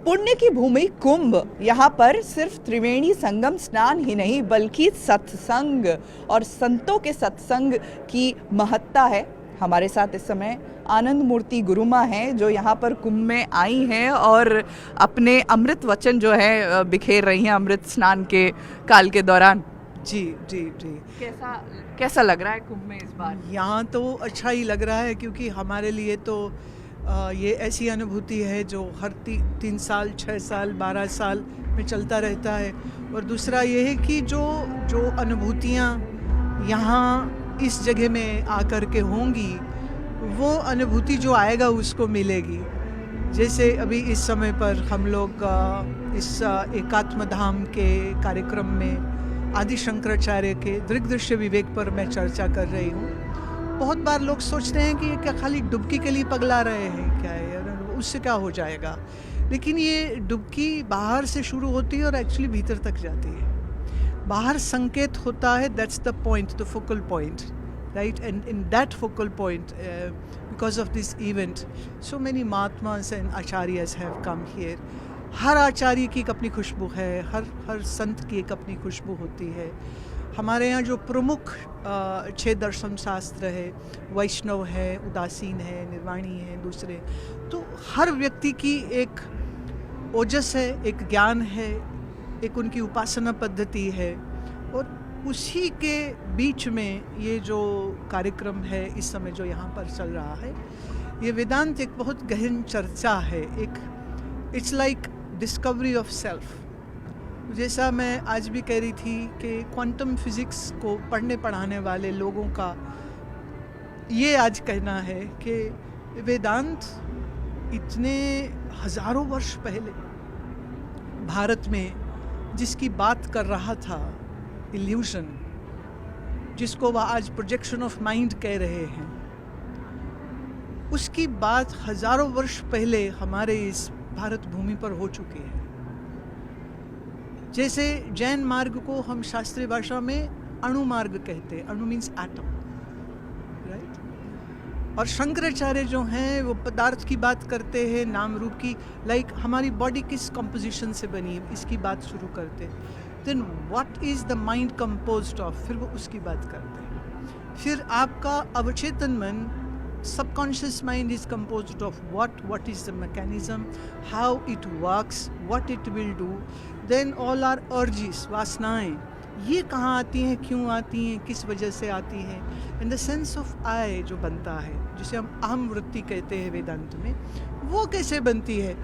पुण्य की भूमि कुंभ, यहाँ पर सिर्फ त्रिवेणी संगम स्नान ही नहीं बल्कि सत्संग और संतों के सत्संग की महत्ता है। हमारे साथ इस समय आनंद मूर्ति गुरुमा हैं जो यहाँ पर कुंभ में आई हैं और अपने अमृत वचन जो है बिखेर रही हैं अमृत स्नान के काल के दौरान। जी जी जी। कैसा लग रहा है कुंभ में इस बार? यहाँ तो अच्छा ही लग रहा है क्योंकि हमारे लिए तो ये ऐसी अनुभूति है जो हर 3 साल 6 साल 12 साल में चलता रहता है। और दूसरा ये है कि जो अनुभूतियाँ यहाँ इस जगह में आकर के होंगी वो अनुभूति जो आएगा उसको मिलेगी। जैसे अभी इस समय पर हम लोग इस एकात्म धाम के कार्यक्रम में आदि शंकराचार्य के दृग्दृश्य विवेक पर मैं चर्चा कर रही हूँ। बहुत बार लोग सोचते हैं कि ये क्या खाली डुबकी के लिए पगला रहे हैं क्या है, उससे क्या हो जाएगा। लेकिन ये डुबकी बाहर से शुरू होती है और एक्चुअली भीतर तक जाती है। बाहर संकेत होता है, that's the point, the focal point, right. And in that focal point because of this event so many mahatmas and acharyas have come here. हर आचार्य की एक अपनी खुशबू है, हर संत की एक अपनी खुशबू होती है। हमारे यहाँ जो प्रमुख 6 दर्शन शास्त्र है, वैष्णव है, उदासीन है, निर्वाणी है, दूसरे, तो हर व्यक्ति की एक ओजस है, एक ज्ञान है, एक उनकी उपासना पद्धति है। और उसी के बीच में ये जो कार्यक्रम है इस समय जो यहाँ पर चल रहा है, ये वेदांत एक बहुत गहन चर्चा है। एक it's like discovery of self. जैसा मैं आज भी कह रही थी कि क्वांटम फिजिक्स को पढ़ने पढ़ाने वाले लोगों का ये आज कहना है कि वेदांत इतने हजारों वर्ष पहले भारत में जिसकी बात कर रहा था, इल्यूशन, जिसको वह आज प्रोजेक्शन ऑफ माइंड कह रहे हैं, उसकी बात हजारों वर्ष पहले हमारे इस भारत भूमि पर हो चुकी है। जैसे जैन मार्ग को हम शास्त्रीय भाषा में अणु मार्ग कहते हैं, अणु मीन्स एटम, राइट। और शंकराचार्य जो हैं वो पदार्थ की बात करते हैं, नाम रूप की, लाइक हमारी बॉडी किस कंपोजिशन से बनी है इसकी बात शुरू करते हैं। Then what is the mind composed of, फिर वो उसकी बात करते हैं। फिर आपका अवचेतन मन, subconscious mind is composed of what is the mechanism, how it works, what it will do. Then all our urges, वासनाएं, ये कहाँ आती हैं, क्यों आती हैं, किस वजह से आती हैं। and the sense of I जो बनता है, जिसे हम अहम वृत्ति कहते हैं वेदांत में, वो कैसे बनती है।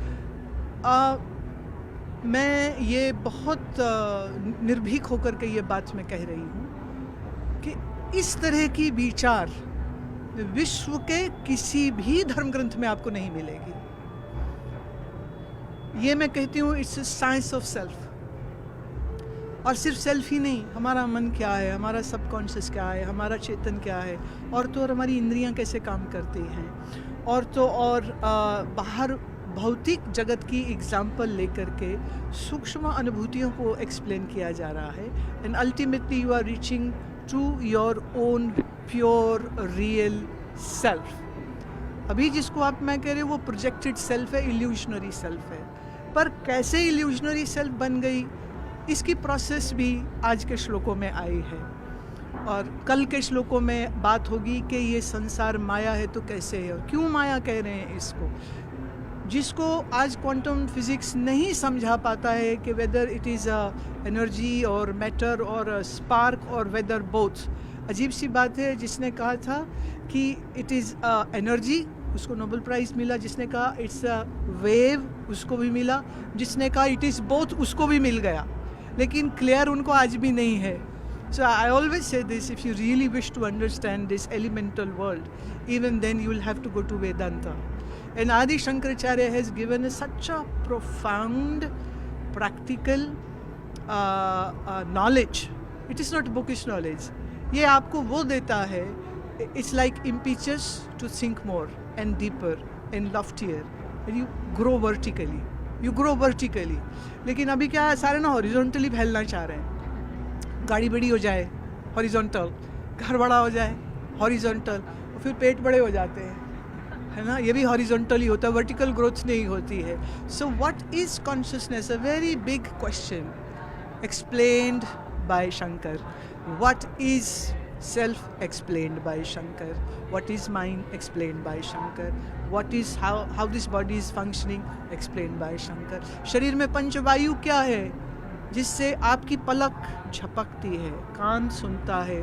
मैं ये बहुत निर्भीक होकर के ये बात मैं कह रही हूँ कि इस तरह की विचार विश्व के किसी भी धर्म ग्रंथ में आपको नहीं मिलेगी। ये मैं कहती हूँ इट्स साइंस ऑफ सेल्फ। और सिर्फ सेल्फ ही नहीं, हमारा मन क्या है, हमारा सबकॉन्शियस क्या है, हमारा चेतन क्या है, और तो और हमारी इंद्रियां कैसे काम करती हैं, और तो और बाहर भौतिक जगत की एग्जाम्पल लेकर के सूक्ष्म अनुभूतियों को एक्सप्लेन किया जा रहा है। And ultimately you are reaching to your own pure real self. अभी जिसको आप मैं कह रहे वो प्रोजेक्टेड सेल्फ है, इल्यूशनरी सेल्फ है। पर कैसे इल्यूशनरी सेल्फ बन गई, इसकी प्रोसेस भी आज के श्लोकों में आई है। और कल के श्लोकों में बात होगी कि ये संसार माया है तो कैसे है और क्यों माया कह रहे हैं इसको, जिसको आज क्वांटम फिजिक्स नहीं समझा पाता है कि वेदर इट इज़ एनर्जी और मैटर और स्पार्क और वेदर बोथ। अजीब सी बात है, जिसने कहा था कि इट इज़ एनर्जी उसको नोबेल प्राइज़ मिला, जिसने कहा इट्स अ वेव उसको भी मिला, जिसने कहा इट इज़ बोथ उसको भी मिल गया, लेकिन क्लियर उनको आज भी नहीं है। So I always say this, if you really wish to understand this elemental world, even then you will have to go to Vedanta. And Adi Shankaracharya has given us such a profound, practical knowledge. It is not bookish knowledge. ये आपको वो देता है, it's like impetus to think more and deeper and loftier. And you grow vertically. You grow vertically. लेकिन अभी क्या है, सारे ना horizontally फैलना चाह रहे हैं। गाड़ी बड़ी हो जाए horizontal, घर बड़ा हो जाए horizontal, और फिर पेट बड़े हो जाते हैं, है ना, ये भी हॉरिजॉन्टली होता है, वर्टिकल ग्रोथ नहीं होती है. So what is consciousness? A very big question explained bye Shankar. What is self explained by Shankar. What is mind explained by Shankar. What is how this body is functioning explained by Shankar. शरीर में पंचवायु क्या है जिससे आपकी पलक झपकती है, कान सुनता है,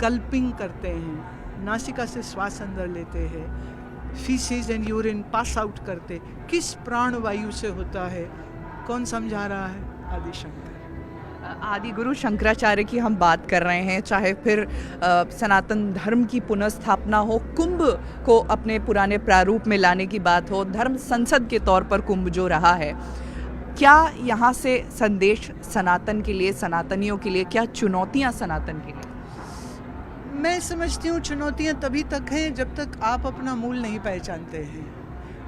गल्पिंग करते हैं, नासिका से श्वास अंदर लेते हैं, faeces and urine pass out करते, किस प्राण वायु से होता है, कौन समझा रहा है? आदि शंकर. आदि गुरु शंकराचार्य की हम बात कर रहे हैं, चाहे फिर सनातन धर्म की पुनर्स्थापना हो, कुंभ को अपने पुराने प्रारूप में लाने की बात हो, धर्म संसद के तौर पर कुंभ जो रहा है, क्या यहाँ से संदेश सनातन के लिए, सनातनियों के लिए, क्या चुनौतियाँ सनातन के लिए? मैं समझती हूँ चुनौतियाँ तभी तक हैं जब तक आप अपना मूल नहीं पहचानते हैं.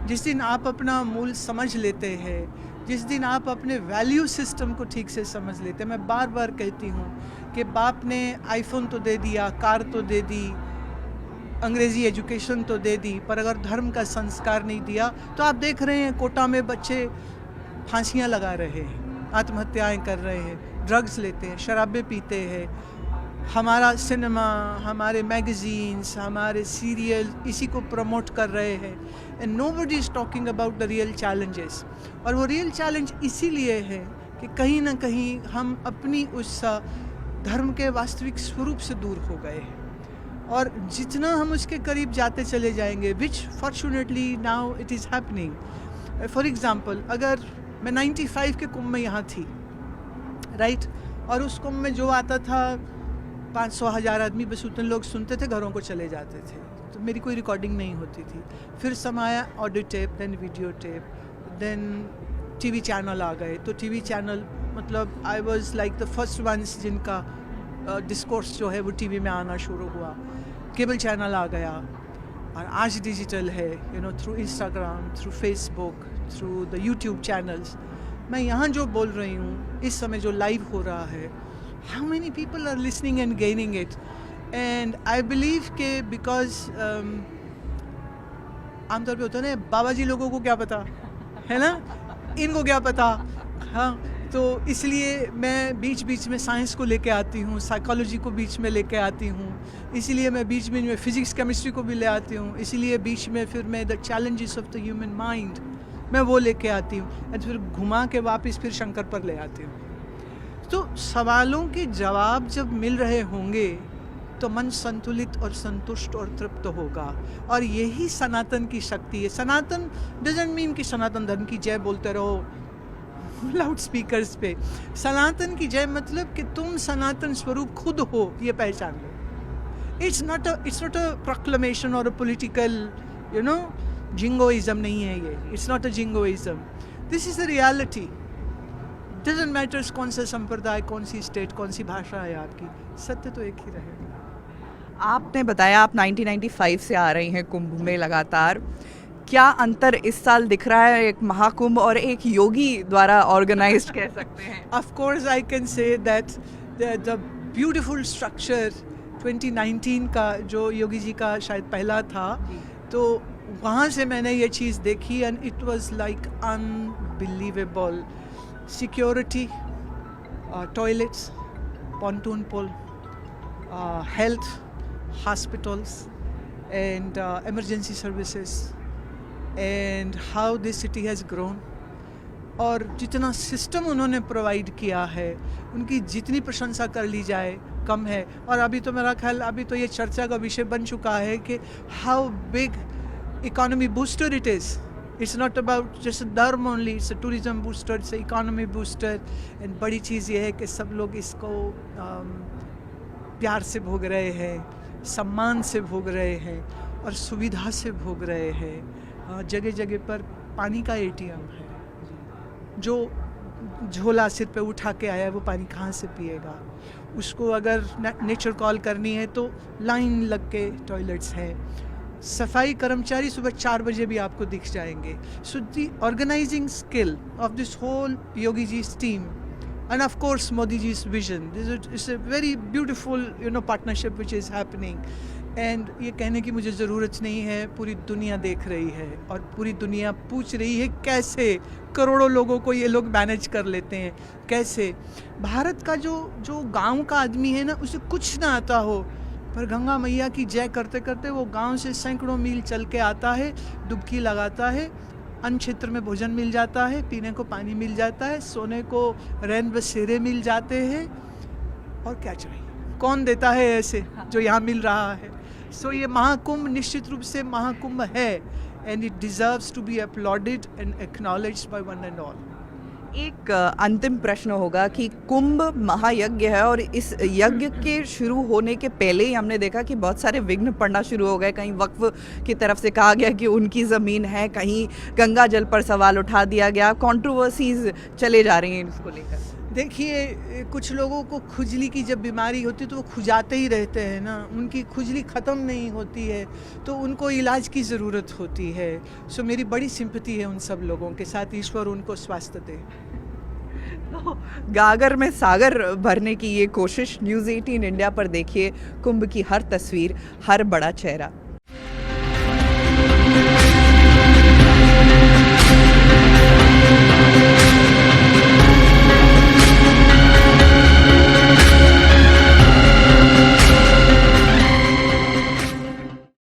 जिस दिन आप अपना मूल समझ लेते हैं, जिस दिन आप अपने वैल्यू सिस्टम को ठीक से समझ लेते हैं. मैं बार बार कहती हूँ कि बाप ने आईफोन तो दे दिया, कार तो दे दी, अंग्रेज़ी एजुकेशन तो दे दी, पर अगर धर्म का संस्कार नहीं दिया तो आप देख रहे हैं कोटा में बच्चे फांसियाँ लगा रहे हैं, आत्महत्याएं कर रहे हैं, ड्रग्स लेते हैं, शराबें पीते हैं. हमारा सिनेमा, हमारे मैगजीन्स, हमारे सीरियल इसी को प्रमोट कर रहे हैं. And nobody is talking about the real challenges. और वो रियल चैलेंज इसीलिए है कि कहीं ना कहीं हम अपनी उस धर्म के वास्तविक स्वरूप से दूर हो गए हैं. और जितना हम उसके करीब जाते चले जाएंगे, which fortunately now it is happening. For example, अगर मैं 95 के कुंभ में यहाँ थी, राइट, और उस कुंभ में जो आता था 500,000 आदमी बस उतने लोग सुनते थे, घरों को चले जाते थे, तो मेरी कोई रिकॉर्डिंग नहीं होती थी. फिर समाया audio tape, then video tape, then TV channel आ गए. तो टीवी चैनल मतलब I was like the first ones जिनका डिस्कोर्स जो है वो टीवी में आना शुरू हुआ. केबल चैनल आ गया और आज डिजिटल है, you know, through Instagram, through Facebook, through the YouTube channels. मैं यहाँ जो बोल रही हूँ, इस समय जो लाइव हो रहा है, how many people are listening and gaining it. And I believe कि because आमतौर पे होता है ना, बाबा जी लोगों को क्या पता है ना, इनको क्या पता. हाँ, तो इसलिए मैं बीच बीच में साइंस को लेके आती हूँ, साइकोलॉजी को बीच में लेके आती हूँ, इसीलिए मैं बीच बीच में फिजिक्स केमिस्ट्री को भी ले आती हूँ, इसीलिए बीच में फिर मैं the challenges of the human mind मैं वो लेके आती हूँ, और फिर घुमा के वापस फिर शंकर पर ले आती हूँ. तो सवालों के जवाब जब मिल रहे होंगे तो मन संतुलित और संतुष्ट और तृप्त होगा. और यही सनातन की शक्ति है. सनातन डजंट मीन कि सनातन धर्म की जय बोलते रहो लाउड स्पीकर्स पे. सनातन की जय मतलब कि तुम सनातन स्वरूप खुद हो, ये पहचान लो. इट्स नॉट अ प्रोक्लेमेशन और a political, you know, jingoism नहीं है ये. It's not a jingoism. This is the reality. Doesn't matters कौन सा संप्रदाय, कौन सी स्टेट, कौन सी भाषा है आपकी, सत्य तो एक ही रहेगा. आपने बताया आप 1995 से आ रही हैं कुंभ में लगातार. क्या अंतर इस साल दिख रहा है एक महाकुंभ और एक योगी द्वारा ऑर्गेनाइज्ड कह सकते हैं? Of course I can say that the beautiful structure 2019 का जो योगी जी का शायद पहला था, तो वहाँ से मैंने ये चीज़ देखी and it was like unbelievable. Security, toilets, pontoon pull, health, hospitals, and emergency services, and how this city has grown. और जितना सिस्टम उन्होंने प्रोवाइड किया है, उनकी जितनी प्रशंसा कर ली जाए कम है. और अभी तो मेरा ख्याल, अभी तो ये चर्चा का विषय बन चुका है कि how big economy booster it is. It's not about just a dharma only, it's a tourism booster, it's a economy booster. And बड़ी चीज़ ये है कि सब लोग इसको प्यार से भोग रहे हैं, सम्मान से भोग रहे हैं और सुविधा से भोग रहे हैं. जगह जगह पर पानी का ATM है. जो झोला सिर पे उठा के आया है वो पानी कहाँ से पिएगा? उसको अगर नेचर कॉल करनी है तो लाइन लग के टॉयलेट्स हैं. सफाई कर्मचारी सुबह 4 बजे भी आपको दिख जाएंगे. So the organising skill of this whole Yogi जी's team and of course Modi ji's vision, this is a very beautiful, you know, partnership which is happening. And ये कहने की मुझे ज़रूरत नहीं है, पूरी दुनिया देख रही है और पूरी दुनिया पूछ रही है कैसे करोड़ों लोगों को ये लोग मैनेज कर लेते हैं। कैसे भारत का जो गांव का आदमी है ना, उसे कुछ ना आता हो, पर गंगा मैया की जय करते करते वो गांव से सैकड़ों मील चल के आता है, डुबकी लगाता है, अन्न क्षेत्र में भोजन मिल जाता है, पीने को पानी मिल जाता है, सोने को रैन बसेरे मिल जाते हैं, और क्या चाहिए? कौन देता है ऐसे जो यहाँ मिल रहा है? सो ये महाकुंभ निश्चित रूप से महाकुंभ है, and it deserves to be uploaded and acknowledged by one and all. एक अंतिम प्रश्न होगा कि कुंभ महायज्ञ है और इस यज्ञ के शुरू होने के पहले ही हमने देखा कि बहुत सारे विघ्न पड़ना शुरू हो गए। कहीं वक्फ की तरफ से कहा गया कि उनकी ज़मीन है, कहीं गंगा जल पर सवाल उठा दिया गया, कंट्रोवर्सीज चले जा रही हैं इसको लेकर। देखिए, कुछ लोगों को खुजली की जब बीमारी होती है तो वो खुजाते ही रहते हैं ना, उनकी खुजली ख़त्म नहीं होती है, तो उनको इलाज की ज़रूरत होती है। सो मेरी बड़ी सिंपैथी है उन सब लोगों के साथ, ईश्वर उनको स्वास्थ्य दे। तो गागर में सागर भरने की ये कोशिश न्यूज़ 18 इंडिया पर देखिए, कुंभ की हर तस्वीर, हर बड़ा चेहरा।